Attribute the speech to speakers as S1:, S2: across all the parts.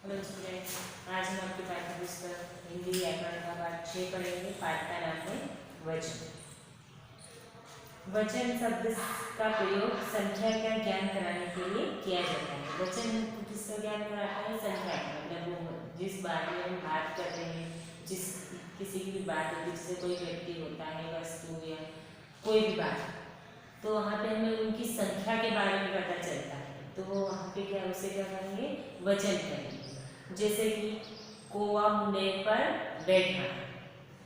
S1: Hello students, आज हम आपकी पाठ्य पुस्तक हिंदी व्याकरण का पाठ 6 पढ़ेंगे। पाठ का नाम है वचन। वचन शब्द का प्रयोग संख्या का ज्ञान कराने के लिए किया जाता है। वचन किसका ज्ञान कराता है? संख्या का, मतलब वो जिस बारे में हम बात कर रहे हैं, जिस किसी की भी बात होती है, जिससे कोई व्यक्ति होता है, वस्तु या कोई भी बात, तो वहाँ पे हमें उनकी संख्या के बारे में पता चलता है। तो वो वहाँ पे क्या, उसे क्या करेंगे? वचन करेंगे। जैसे कि कौवा मुंडे पर बैठा।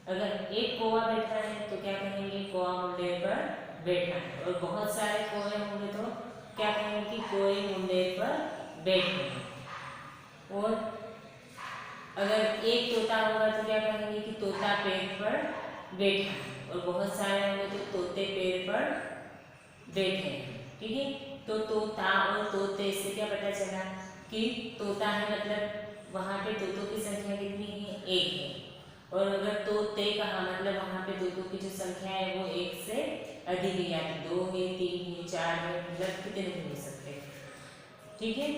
S1: अगर एक कौवा बैठा है तो क्या कहेंगे? कौवा मुंडे पर बैठा है। और बहुत सारे कौवे होंगे तो क्या कहेंगे? कि कोई मुंडे पर बैठे। और अगर एक तोता होगा तो क्या कहेंगे? कि तोता पेड़ पर बैठा। और बहुत सारे होंगे तो तोते पेड़ पर बैठे। ठीक है, तो तोता और तोते से क्या पता चला कि तोता है, मतलब वहाँ पे तोतों की संख्या कितनी है? एक है। और अगर तोते कहा, मतलब वहाँ पे तोतों की जो संख्या है वो एक से अधिक है, या तो 2 है, 3 है, 4 है, मतलब कितने भी हो सकते। ठीक है,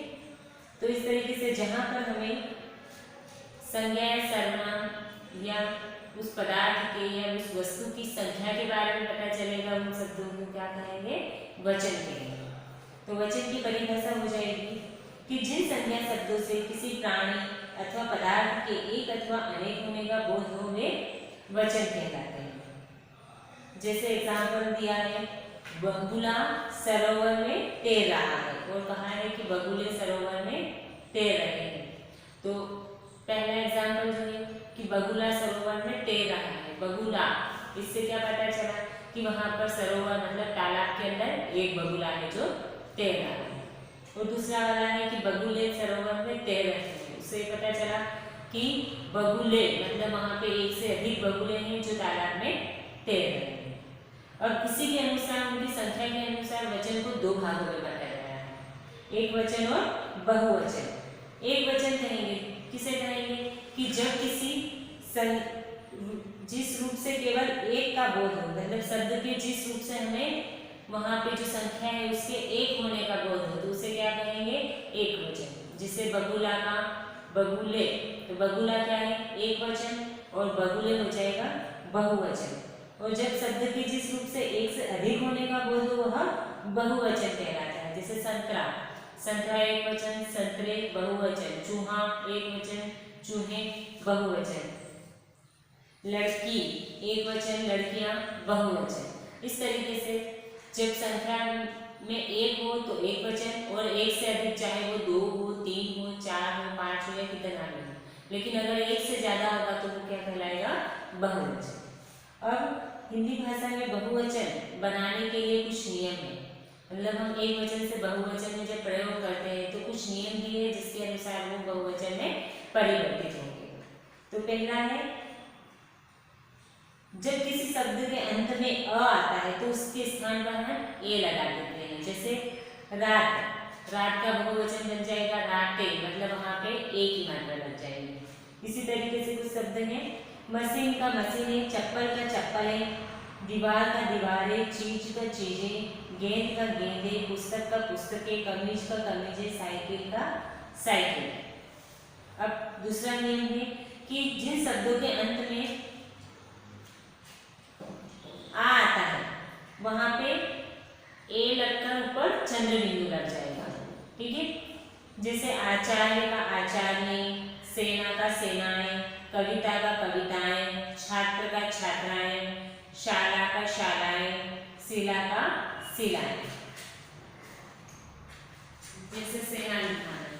S1: तो इस तरीके से जहाँ पर हमें संज्ञा सर्वनाम या उस पदार्थ के या उस वस्तु की संख्या के बारे में पता चलेगा, उन शब्दों को क्या कहेंगे? वचन कहेंगे। तो वचन की परिभाषा हो जाएगी कि जिन संज्ञा शब्दों से किसी प्राणी अथवा पदार्थ के एक अथवा अनेक होने का बोध हो, वे वचन कहलाते हैं। जैसे एग्जाम्पल दिया है, बगुला सरोवर में तैर रहा है, और कहा है कि बगुले सरोवर में तैर रहे हैं। तो पहला एग्जाम्पल जो है कि बगुला सरोवर में तैर रहा है। बगुला, इससे क्या पता चला कि वहां पर सरोवर मतलब तालाब के अंदर एक बगुला है जो तैर रहा है। और दूसरा वाला है कि बगुले सरोवर में तैर रहे हैं, उससे पता चला कि बगुले मतलब वहां पे एक से अधिक बगुले हैं जो तालाब में तैर रहे हैं। अब इसी के अनुसार, उनकी संख्या के अनुसार वचन को दो भागों में बांटा गया है, एक वचन और बहुवचन। एक वचन कहेंगे, किसे कहेंगे? कि जब किसी जिस रूप से केवल एक का बोध हो, मतलब शब्द के जिस रूप से हमें वहां पे जो संख्या है उसके एक होने का बोध हो, तो उसे क्या कहेंगे? एक वचन। जिसे बगुला का बगुले, तो बगुला क्या है? एक वचन, और बगुले हो जाएगा बहुवचन। और जब शब्द के जिस रूप से एक से अधिक होने का बोध हो, वह बहुवचन कहलाता है। जैसे संतरा, संतरा एक वचन, संतरे बहुवचन। चूहा एक वचन, चूहे बहुवचन। लड़की एक वचन, लड़कियां बहुवचन। इस तरीके से जब संख्या में एक हो तो एक वचन, और एक से अधिक चाहे वो 2 हो, 3 हो, 4 हो, 5 हो या कितना भी हो, लेकिन अगर एक से ज्यादा होगा तो वो क्या कहलाएगा? बहुवचन। अब हिंदी भाषा में बहुवचन बनाने के लिए कुछ नियम है, मतलब हम एक वचन से बहुवचन में जब प्रयोग करते हैं तो कुछ नियम दिए हैं जिसके अनुसार वो बहुवचन में परिवर्तित होंगे। तो पहला है, जब किसी शब्द के अंत में अ आता है तो उसके स्थान पर हम ए लगा देते हैं। जैसे रात, रात का बहुवचन बन जाएगा रातें, मतलब वहां पे ए की मात्रा लग जाएगी। इसी तरीके से कुछ शब्द हैं, मशीन का मशीनें, चप्पल का चप्पलें, दीवार का दीवारें, चीज का चीजें, गेंद का गेंदे, पुस्तक का पुस्तकें, कमीज का कमीजें, साइकिल का साइकिल। अब दूसरा नियम है कि जिन शब्दों के अंत में आ आता है वहां पे ए लगकर ऊपर चंद्र बिंदु लग जाएगा। ठीक है, जैसे आचार्य का आचार्य, सेना का सेनाएं, कविता का कविताएं, छात्र का छात्राएं, शाला का शालाएं, शिला का शिलाएं। जैसे सेना लिखा है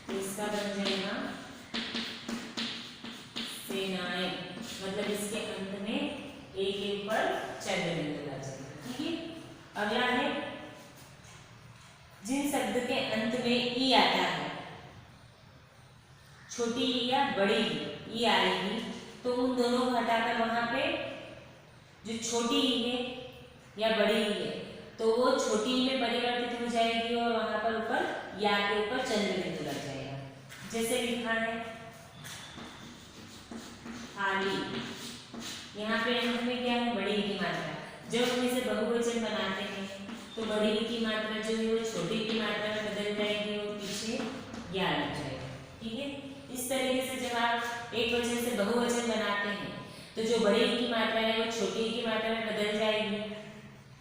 S1: तो इसका बन जाएगा सेनाएं, मतलब इसके अंत में एक के ऊपर चंद्र बिंदु लग जाएगा। ठीक है, अगला है, जिन शब्द के अंत में ई आता है, छोटी ई या बड़ी ई आएगी, तो उन दोनों को हटाकर वहां पे जो छोटी ई है या बड़ी ई है तो वो छोटी ई में परिवर्तित हो जाएगी, और वहां पर ऊपर या के ऊपर चंद्र बिंदु लग जाएगा। जैसे लिखा है थाली, यहाँ पे अंत में क्या है? बड़ी की मात्रा। जब हम इसे बहुवचन बनाते हैं तो बड़ी की मात्रा जो है वो छोटी की मात्रा में बदल जाएगी, और पीछे या लग जाएगा। ठीक है, इस तरीके से जब आप एक वचन से बहुवचन बनाते हैं तो जो बड़े ई की मात्रा है वो छोटी ई की मात्रा में बदल जाएगी।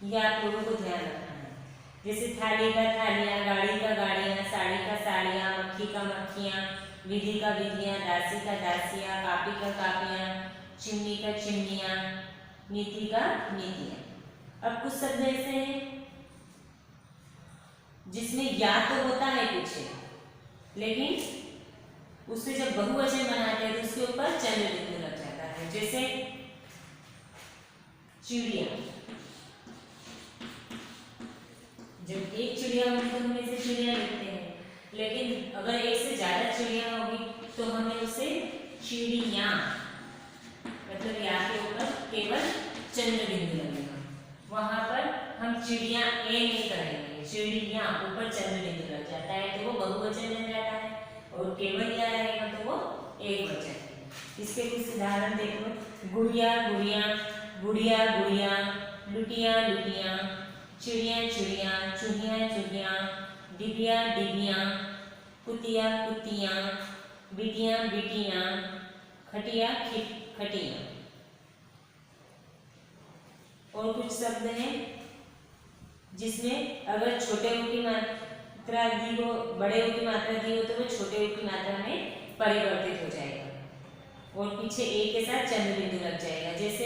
S1: ये आप लोगों को ध्यान रखना है। जैसे थाली का थालियाँ, गाड़ी का गाड़ियाँ, साड़ी का साड़ियाँ, मक्खी का मक्खियाँ, विधि का विधियाँ, दासी का दासियाँ, कापी का कापियाँ, चिमनी का चिमनियाँ, नीति का नीतियाँ। अब कुछ शब्द ऐसे हैं जिसमें या तो होता है कुछ है, लेकिन उससे जब बहुवचन बनाते हैं तो उसके ऊपर चंद्र बिंदु लग जाता है। जैसे चिड़िया, जब एक चिड़िया होगी तो हम इसे चिड़िया लिखते हैं, लेकिन अगर एक से ज्यादा चिड़िया होगी तो हमें उसे चिड़िया, मतलब या के ऊपर केवल चंद्र बिंदु लगेगा। वहां पर हम चिड़िया ए नहीं करेंगे, चिड़िया ऊपर चंद्र बिंदु लग जाता है तो वो बहुवचन बन जाता है, और केवल या रहेगा तो वो एक वचन। इसके कुछ उदाहरण देखो, गुड़िया गुड़िया, गुड़िया गुड़िया, लुटिया लुटिया, चिड़िया चिड़िया, चुहिया चुहिया, डिबिया डिबिया, कुतिया कुतिया, बिटिया बिटिया, खटिया खटिया। और कुछ शब्द हैं जिसमें अगर छोटे ऊ की मात्रा दी हो, बड़े ऊ की मात्रा दी हो तो वो छोटे ऊ की मात्रा में परिवर्तित हो जाएगा और पीछे ए के साथ चंद्र बिंदु लग जाएगा। जैसे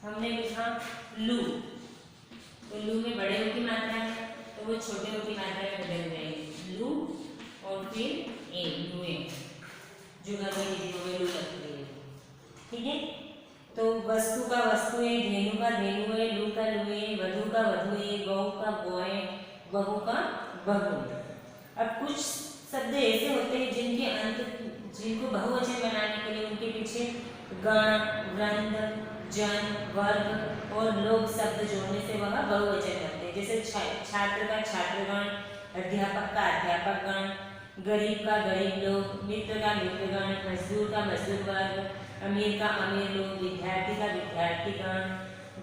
S1: हमने लिखा लू, तो लू में बड़े ऊ की मात्रा है तो वो छोटे ऊ की मात्रा में बदल जाएगी, लू और फिर ए, लुए, जो घर में दीदी में लू लगती है। ठीक है, तो वस्तु का वस्तुएं, धेनु का धेनुए, लू का लुए, वधु का वधुए, गौ का गौए, बहू का बहुए। अब कुछ शब्द ऐसे होते हैं जिनके अंत, जिनको बहुवचन बनाने के लिए उनके पीछे गण, वृंद, जन, वर्ग और लोग शब्द जोड़ने से वह बहुवचन बनते हैं। जैसे छात्र का छात्रगण, अध्यापक का अध्यापकगण, गरीब का गरीब लोग, मित्र का मित्रगण, मजदूर का मजदूर वर्ग, अमीर का अमीर लोग, विद्यार्थी का विद्यार्थीगण,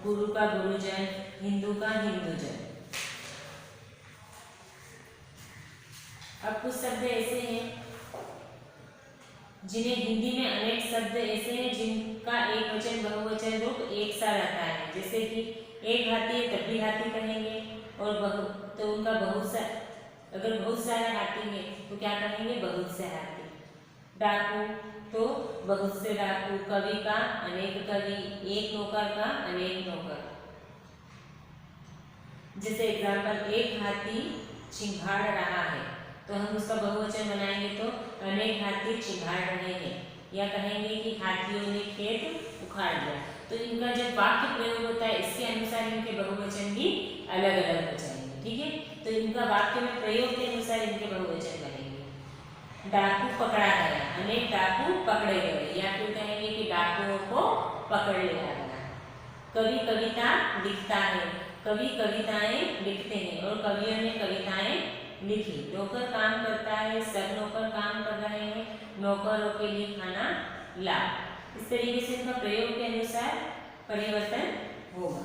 S1: गुरु का गुरुजन, हिंदू का हिंदूजन। अब कुछ शब्द ऐसे हैं जिन्हें हिंदी में अनेक शब्द ऐसे हैं जिनका एक वचन बहुवचन रूप एक सा रहता है। जैसे कि एक हाथी है तब भी हाथी कहेंगे, और तो उनका बहुत सा, अगर बहुत सारे हाथी है तो क्या कहेंगे, बहुत से हाथी। डाकू तो बहुत से डाकू, कवि का अनेक कवि, एक नौकर का अनेक नौकर। जैसे एग्जाम्पल, एक हाथी चिंगाड़ रहा है तो हम उसका बहुवचन बनाएंगे तो अनेक हाथी चिंगाड़ रहे हैं, या कहेंगे कि हाथियों ने खेत उखाड़ दिया। तो इनका जब वाक्य प्रयोग होता है इसके अनुसार इनके बहुवचन भी अलग अलग हो जाएंगे। ठीक है, तो इनका वाक्य में प्रयोग के अनुसार इनके बहुवचन बनेंगे। डाकू पकड़ा गया, अनेक डाकू पकड़े गए, या फिर कहेंगे कि डाकुओं को पकड़ लिया गया। कवि कविता लिखता है, कवि कविताएं लिखते हैं और कवियों ने कविताएं लिखी। नौकर काम करता है, सब नौकर काम कर रहे हैं, नौकरों के लिए खाना ला। इस तरीके से इनका प्रयोग के अनुसार परिवर्तन होगा।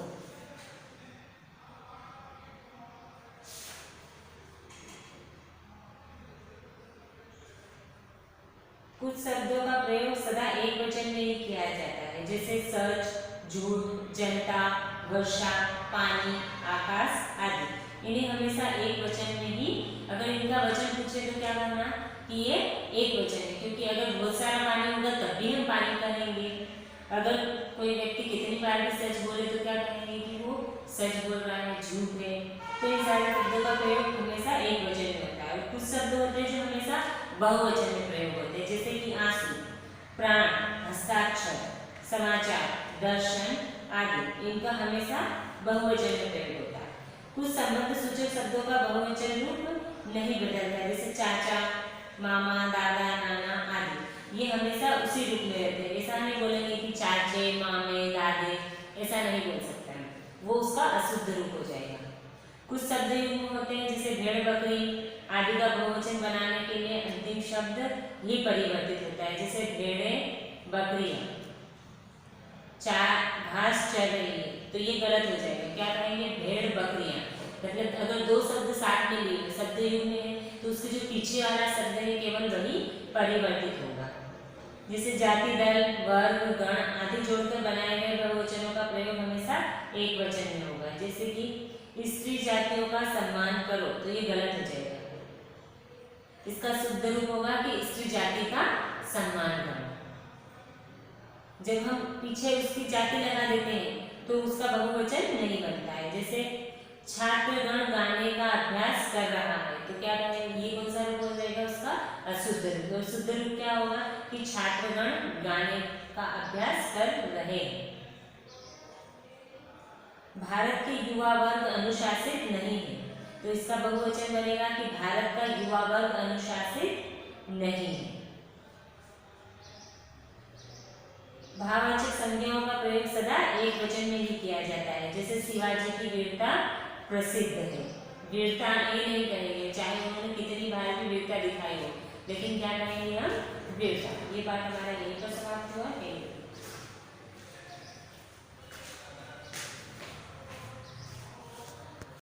S1: कुछ शब्दों का प्रयोग सदा एक वचन में ही किया जाता है। जैसे सच, झूठ, जनता, वर्षा, पानी, आकाश आदि। इन्हें हमेशा एक वचन में ही, अगर इनका वचन पूछे तो क्या करना कि ये एक वचन है, क्योंकि अगर बहुत सारा पानी होगा तब भी हम पानी कहेंगे। अगर कोई व्यक्ति कितनी बार भी सच बोले तो क्या कहेंगे कि वो सच बोल रहा है, झूठ है। तो इन सारे शब्दों का प्रयोग हमेशा एक वचन में होता है। और कुछ शब्द होते हैं जो हमेशा बहुवचन में प्रयोग होते हैं, जैसे कि आंसू, प्राण, हस्ताक्षर, समाचार, दर्शन आदि। इनका हमेशा बहुवचन में प्रयोग होता है। कुछ संबंध सूचक शब्दों का बहुवचन रूप नहीं बदलता, जैसे चाचा, मामा, दादा, नाना आदि। ये हमेशा उसी रूप में रहते हैं। ऐसा नहीं बोलेंगे कि चाचे, मामे, दादे, ऐसा नहीं बोल सकता है, वो उसका अशुद्ध रूप हो जाएगा। कुछ शब्द युग्म होते हैं जैसे भेड़, बकरी आदि का बहुवचन बनाने के लिए अंतिम शब्द ही परिवर्तित होता है। जैसे भेड़े, बकरियां, घास चर रही है, तो ये गलत हो जाएगा। क्या कहेंगे, भेड़ बकरियां। मतलब अगर दो शब्द साथ में लिए शब्द युग्म में है तो उसके जो पीछे वाला शब्द है केवल वही परिवर्तित होगा। जैसे जाति, दल, वर्ग, गण आदि जोड़कर बनाए गए बहुवचनों का प्रयोग हमेशा एक वचन में होगा। जैसे कि स्त्री जातियों का सम्मान करो, तो ये गलत हो जाएगा। इसका शुद्ध रूप होगा कि स्त्री जाति का सम्मान करो। जब हम पीछे उसकी जाति लगा देते हैं तो उसका बहुवचन नहीं बनता है। जैसे छात्रगण गाने का अभ्यास कर रहा है, तो क्या करेंगे, ये कौन सा रूप हो जाएगा उसका, अशुद्ध रूप। और शुद्ध रूप क्या होगा कि छात्रगण गाने का अभ्यास कर रहे हैं। भारत के युवा वर्ग अनुशासित नहीं है, तो इसका बहुवचन बनेगा कि भारत का युवा वर्ग अनुशासित नहीं है। भाववाचक संज्ञाओं का प्रयोग सदा एक वचन में ही किया जाता है। जैसे शिवाजी की वीरता प्रसिद्ध है, वीरता ये नहीं कहेंगे, चाहे उन्होंने कितनी बार भी वीरता दिखाई हो, लेकिन क्या कहेंगे हम, वीरता। ये बात हमारा यहीं पर